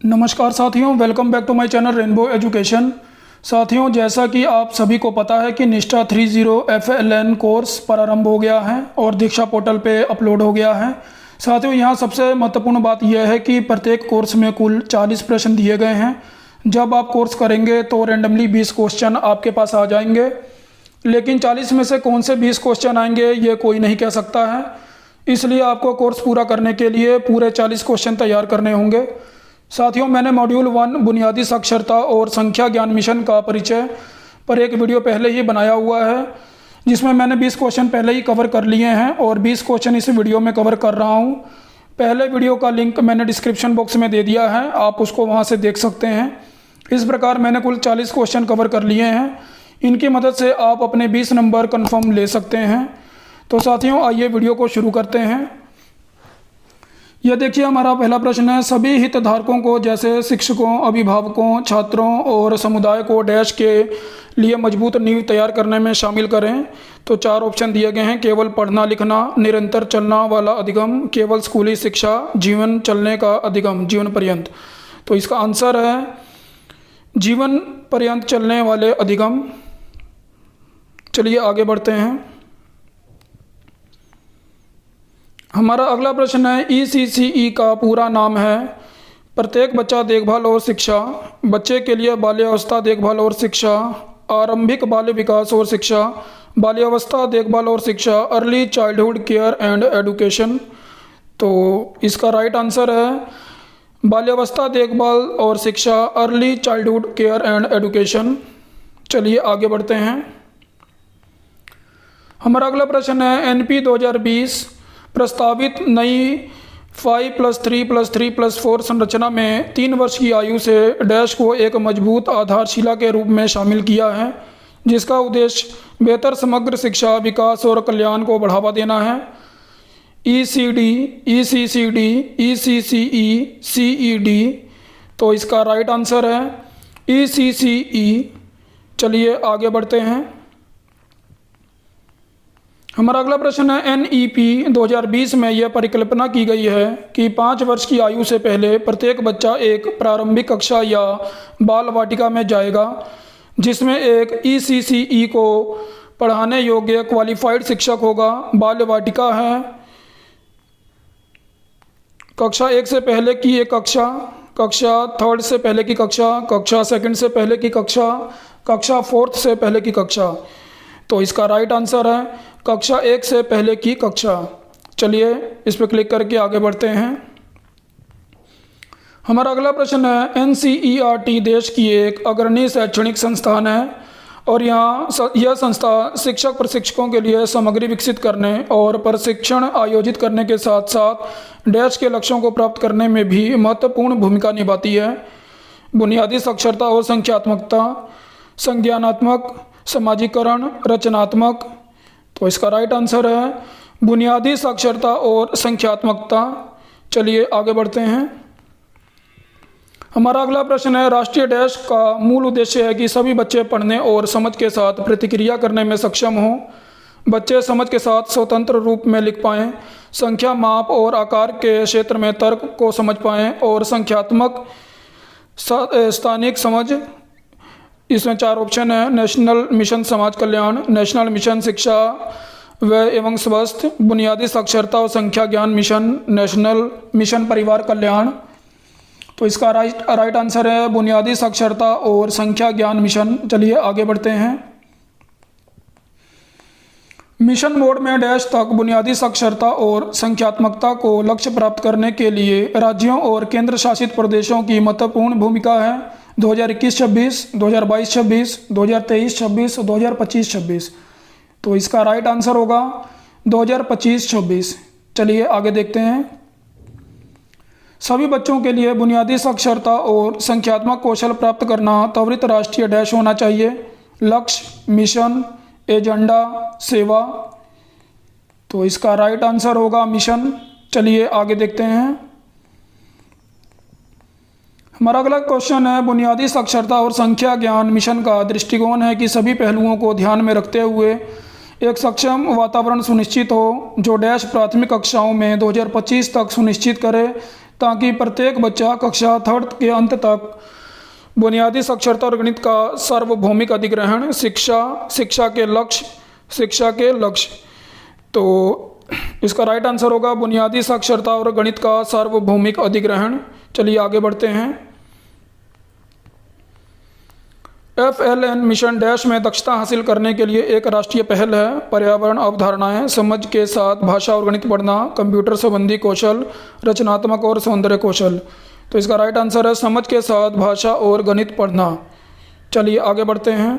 नमस्कार साथियों, welcome back to my channel rainbow education. साथियों, जैसा कि आप सभी को पता है कि निष्ठा 30 FLN कोर्स प्रारंभ हो गया है और दीक्षा पोर्टल पे अपलोड हो गया है। साथियों, यहाँ सबसे महत्वपूर्ण बात यह है कि प्रत्येक कोर्स में कुल 40 प्रश्न दिए गए हैं। जब आप कोर्स करेंगे तो रेंडमली 20 क्वेश्चन आपके पास आ जाएंगे, लेकिन 40 में से कौन से 20 क्वेश्चन आएंगे ये कोई नहीं कह सकता है। इसलिए आपको कोर्स पूरा करने के लिए पूरे 40 क्वेश्चन तैयार करने होंगे। साथियों, मैंने मॉड्यूल 1 बुनियादी साक्षरता और संख्या ज्ञान मिशन का परिचय पर एक वीडियो पहले ही बनाया हुआ है, जिसमें मैंने 20 क्वेश्चन पहले ही कवर कर लिए हैं और 20 क्वेश्चन इस वीडियो में कवर कर रहा हूं। पहले वीडियो का लिंक मैंने डिस्क्रिप्शन बॉक्स में दे दिया है, आप उसको वहां से देख सकते हैं। इस प्रकार मैंने कुल 40 क्वेश्चन कवर कर लिए हैं। इनकी मदद से आप अपने 20 नंबर कन्फर्म ले सकते हैं। तो साथियों, आइए वीडियो को शुरू करते हैं। यह देखिए, हमारा पहला प्रश्न है, सभी हितधारकों को जैसे शिक्षकों, अभिभावकों, छात्रों और समुदाय को डैश के लिए मजबूत नींव तैयार करने में शामिल करें। तो 4 ऑप्शन दिए गए हैं। केवल पढ़ना लिखना, निरंतर चलना वाला अधिगम, केवल स्कूली शिक्षा, जीवन चलने का अधिगम, जीवन पर्यंत। तो इसका आंसर है जीवन पर्यंत चलने वाले अधिगम। चलिए आगे बढ़ते हैं। हमारा अगला प्रश्न है, ECCE का पूरा नाम है प्रत्येक बच्चा देखभाल और शिक्षा, बच्चे के लिए बाल्यावस्था देखभाल और शिक्षा, आरंभिक बाल विकास और शिक्षा, बाल्यावस्था देखभाल और शिक्षा, early childhood care and education. तो इसका राइट आंसर है बाल्यावस्था देखभाल और शिक्षा, early childhood care and education. चलिए आगे बढ़ते हैं। हमारा अगला प्रश्न है, NP 2020 प्रस्तावित नई 5+3+3+4 संरचना में 3 वर्ष की आयु से डैश को एक मजबूत आधारशिला के रूप में शामिल किया है, जिसका उद्देश्य बेहतर समग्र शिक्षा, विकास और कल्याण को बढ़ावा देना है। ECD, ECCD, ECCE, CED। तो इसका राइट आंसर है ECCE। चलिए आगे बढ़ते हैं। हमारा अगला प्रश्न है, NEP 2020 में यह परिकल्पना की गई है कि 5 वर्ष की आयु से पहले प्रत्येक बच्चा एक प्रारंभिक कक्षा या बाल वाटिका में जाएगा, जिसमें एक ECCE को पढ़ाने योग्य क्वालिफाइड शिक्षक होगा। बाल वाटिका है कक्षा 1 से पहले की एक कक्षा, कक्षा 3rd से पहले की कक्षा, कक्षा 2nd से पहले की कक्षा, कक्षा 4th से पहले की कक्षा। तो इसका राइट आंसर है कक्षा 1 से पहले की कक्षा। चलिए इस पर क्लिक करके आगे बढ़ते हैं। हमारा अगला प्रश्न है, NCERT देश की एक अग्रणी शैक्षणिक संस्थान है और यह संस्था शिक्षक प्रशिक्षकों के लिए सामग्री विकसित करने और प्रशिक्षण आयोजित करने के साथ साथ डैश के लक्ष्यों को प्राप्त करने में भी महत्वपूर्ण भूमिका निभाती है। बुनियादी साक्षरता और संख्यात्मकता, संज्ञानात्मक, समाजीकरण, रचनात्मक। तो इसका राइट आंसर है बुनियादी साक्षरता और संख्यात्मकता। चलिए आगे बढ़ते हैं। हमारा अगला प्रश्न है, राष्ट्रीय डैश का मूल उद्देश्य है कि सभी बच्चे पढ़ने और समझ के साथ प्रतिक्रिया करने में सक्षम हों, बच्चे समझ के साथ स्वतंत्र रूप में लिख पाएं, संख्या, माप और आकार के क्षेत्र में तर्क को समझ पाएं और संख्यात्मक स्थानिक समझ। इसमें 4 ऑप्शन है, नेशनल मिशन समाज कल्याण, नेशनल मिशन शिक्षा व एवं स्वास्थ्य, बुनियादी साक्षरता और संख्या ज्ञान मिशन, नेशनल मिशन परिवार कल्याण। तो इसका राइट आंसर है बुनियादी साक्षरता और संख्या ज्ञान मिशन। चलिए आगे बढ़ते हैं। मिशन मोड में डैश तक बुनियादी साक्षरता और संख्यात्मकता को लक्ष्य प्राप्त करने के लिए राज्यों और केंद्र शासित प्रदेशों की महत्वपूर्ण भूमिका है। 2021-26, 2022-26, 2023-26, 2025-26। तो इसका राइट आंसर होगा 2025-26। चलिए आगे देखते हैं। सभी बच्चों के लिए बुनियादी साक्षरता और संख्यात्मक कौशल प्राप्त करना त्वरित राष्ट्रीय डैश होना चाहिए। लक्ष्य, मिशन, एजेंडा, सेवा। तो इसका राइट आंसर होगा मिशन। चलिए आगे देखते हैं। हमारा अगला क्वेश्चन है, बुनियादी साक्षरता और संख्या ज्ञान मिशन का दृष्टिकोण है कि सभी पहलुओं को ध्यान में रखते हुए एक सक्षम वातावरण सुनिश्चित हो जो डैश प्राथमिक कक्षाओं में 2025 तक सुनिश्चित करे ताकि प्रत्येक बच्चा कक्षा 3 के अंत तक बुनियादी साक्षरता और गणित का सार्वभौमिक अधिग्रहण शिक्षा के लक्ष्य। तो इसका राइट आंसर होगा बुनियादी साक्षरता और गणित का सार्वभौमिक अधिग्रहण। चलिए आगे बढ़ते हैं। FLN मिशन डैश में दक्षता हासिल करने के लिए एक राष्ट्रीय पहल है। पर्यावरण अवधारणाएं, समझ के साथ भाषा और गणित पढ़ना, कंप्यूटर संबंधी कौशल, रचनात्मक और सौंदर्य कौशल। तो इसका राइट आंसर है समझ के साथ भाषा और गणित पढ़ना। चलिए आगे बढ़ते हैं।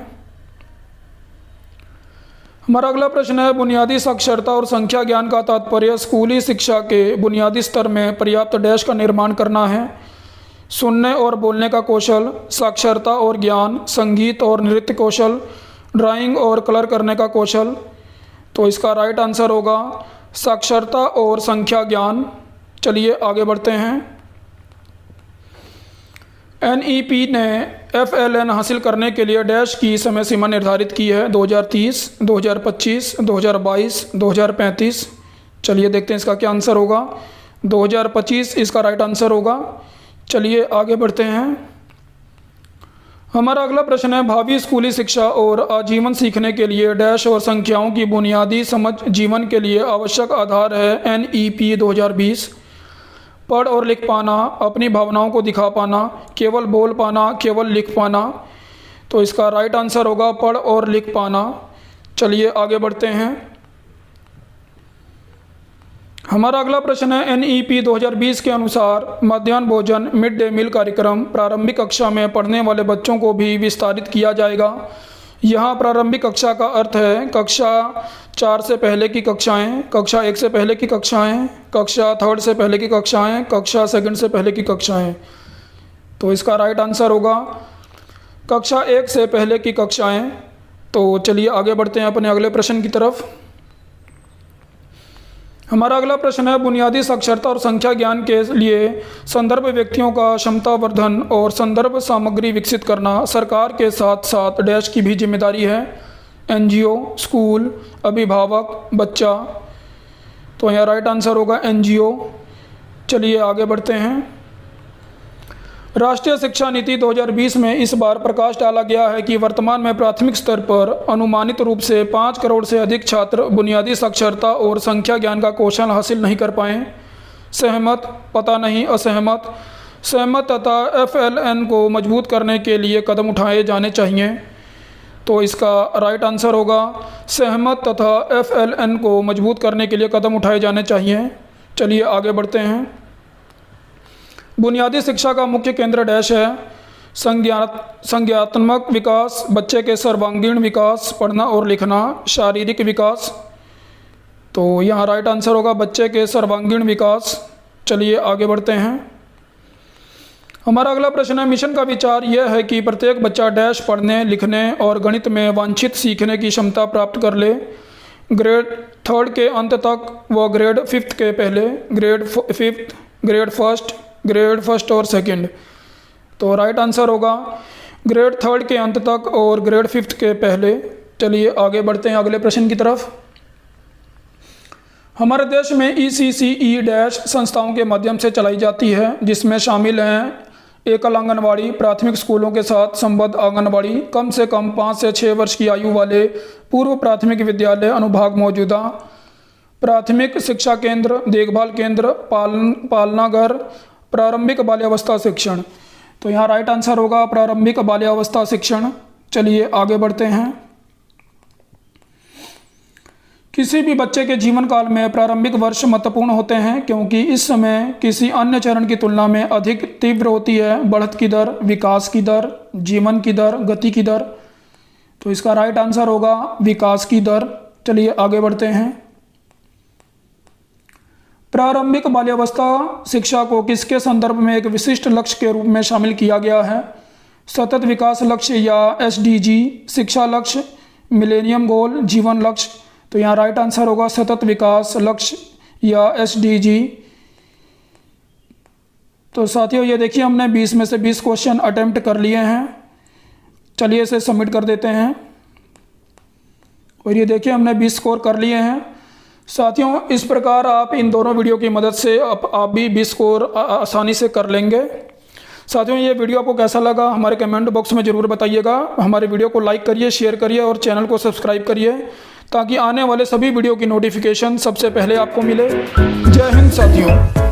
हमारा अगला प्रश्न है बुनियादी साक्षरता और संख्या ज्ञान का तात्पर्य स्कूली शिक्षा के बुनियादी स्तर में पर्याप्त डैश का निर्माण करना है। सुनने और बोलने का कौशल, साक्षरता और ज्ञान, संगीत और नृत्य कौशल, ड्राइंग और कलर करने का कौशल। तो इसका राइट आंसर होगा साक्षरता और संख्या ज्ञान। चलिए आगे बढ़ते हैं। NEP ने FLN हासिल करने के लिए डैश की समय सीमा निर्धारित की है 2030, 2025, 2022, 2035। चलिए देखते हैं इसका क्या आंसर होगा। 2025 इसका राइट आंसर होगा। चलिए आगे बढ़ते हैं। हमारा अगला प्रश्न है भावी स्कूली शिक्षा और आजीवन सीखने के लिए डैश और संख्याओं की बुनियादी समझ जीवन के लिए आवश्यक आधार है। NEP 2020। पढ़ और लिख पाना, अपनी भावनाओं को दिखा पाना, केवल बोल पाना, केवल लिख पाना। तो इसका राइट आंसर होगा पढ़ और लिख पाना। चलिए आगे बढ़ते हैं। हमारा अगला प्रश्न है NEP 2020 के अनुसार मध्याह्न भोजन मिड डे मील कार्यक्रम प्रारंभिक कक्षा में पढ़ने वाले बच्चों को भी विस्तारित किया जाएगा। यहाँ प्रारंभिक कक्षा का अर्थ है कक्षा 4 से पहले की कक्षाएं, कक्षा 1 से पहले की कक्षाएं, कक्षा 3 से पहले की कक्षाएं, कक्षा 2 से पहले की कक्षाएं। तो इसका राइट आंसर होगा कक्षा 1 से पहले की कक्षाएं। तो चलिए आगे बढ़ते हैं अपने अगले प्रश्न की तरफ। हमारा अगला प्रश्न है बुनियादी साक्षरता और संख्या ज्ञान के लिए संदर्भ व्यक्तियों का क्षमतावर्धन और संदर्भ सामग्री विकसित करना सरकार के साथ साथ डैश की भी जिम्मेदारी है। NGO, स्कूल, अभिभावक, बच्चा। तो यहाँ राइट आंसर होगा NGO। चलिए आगे बढ़ते हैं। राष्ट्रीय शिक्षा नीति 2020 में इस बार प्रकाश डाला गया है कि वर्तमान में प्राथमिक स्तर पर अनुमानित रूप से 5 करोड़ से अधिक छात्र बुनियादी साक्षरता और संख्या ज्ञान का कौशल हासिल नहीं कर पाए। सहमत, पता नहीं, असहमत। सहमत तथा FLN को मजबूत करने के लिए कदम उठाए जाने चाहिए। तो इसका राइट आंसर होगा सहमत तथा FLN को मजबूत करने के लिए कदम उठाए जाने चाहिए। चलिए आगे बढ़ते हैं। बुनियादी शिक्षा का मुख्य केंद्र डैश है संज्ञानात्मक विकास, बच्चे के सर्वांगीण विकास, पढ़ना और लिखना, शारीरिक विकास। तो यहाँ राइट आंसर होगा बच्चे के सर्वांगीण विकास। चलिए आगे बढ़ते हैं। हमारा अगला प्रश्न है मिशन का विचार यह है कि प्रत्येक बच्चा डैश पढ़ने, लिखने और गणित में वांछित सीखने की क्षमता प्राप्त कर ले। ग्रेड 3 के अंत तक व ग्रेड 5 के पहले, ग्रेड 5, ग्रेड फर्स्ट और सेकंड। तो राइट आंसर होगा ग्रेड 3 के अंत तक और ग्रेड 5 के पहले। चलिए आगे बढ़ते हैं अगले प्रश्न की तरफ। हमारे देश में ECCE डैश संस्थाओं के माध्यम से चलाई जाती है, जिसमें शामिल हैं एकल आंगनवाड़ी, प्राथमिक स्कूलों के साथ संबद्ध आंगनवाड़ी, कम से कम 5 से 6 वर्ष की आयु वाले पूर्व प्राथमिक विद्यालय अनुभाग मौजूदा, प्राथमिक शिक्षा केंद्र, देखभाल केंद्र, पालनाघर, प्रारंभिक बाल्यावस्था शिक्षण। तो यहाँ राइट आंसर होगा प्रारंभिक बाल्यावस्था शिक्षण। चलिए आगे बढ़ते हैं। किसी भी बच्चे के जीवन काल में प्रारंभिक वर्ष महत्वपूर्ण होते हैं क्योंकि इस समय किसी अन्य चरण की तुलना में अधिक तीव्र होती है बढ़त की दर, विकास की दर, जीवन की दर, गति की दर। तो इसका राइट आंसर होगा विकास की दर। चलिए आगे बढ़ते हैं। प्रारंभिक बाल्यावस्था शिक्षा को किसके संदर्भ में एक विशिष्ट लक्ष्य के रूप में शामिल किया गया है? सतत विकास लक्ष्य या SDG, शिक्षा लक्ष्य, मिलेनियम गोल, जीवन लक्ष्य। तो यहाँ राइट आंसर होगा सतत विकास लक्ष्य या SDG। तो साथियों ये देखिए हमने 20 में से 20 क्वेश्चन अटेम्प्ट कर लिए हैं। चलिए इसे सबमिट कर देते हैं। और ये देखिए हमने 20 स्कोर कर लिए हैं। साथियों इस प्रकार आप इन दोनों वीडियो की मदद से आप भी 20 स्कोर आसानी से कर लेंगे। साथियों ये वीडियो आपको कैसा लगा हमारे कमेंट बॉक्स में ज़रूर बताइएगा। हमारे वीडियो को लाइक करिए, शेयर करिए और चैनल को सब्सक्राइब करिए ताकि आने वाले सभी वीडियो की नोटिफिकेशन सबसे पहले आपको मिले। जय हिंद साथियों।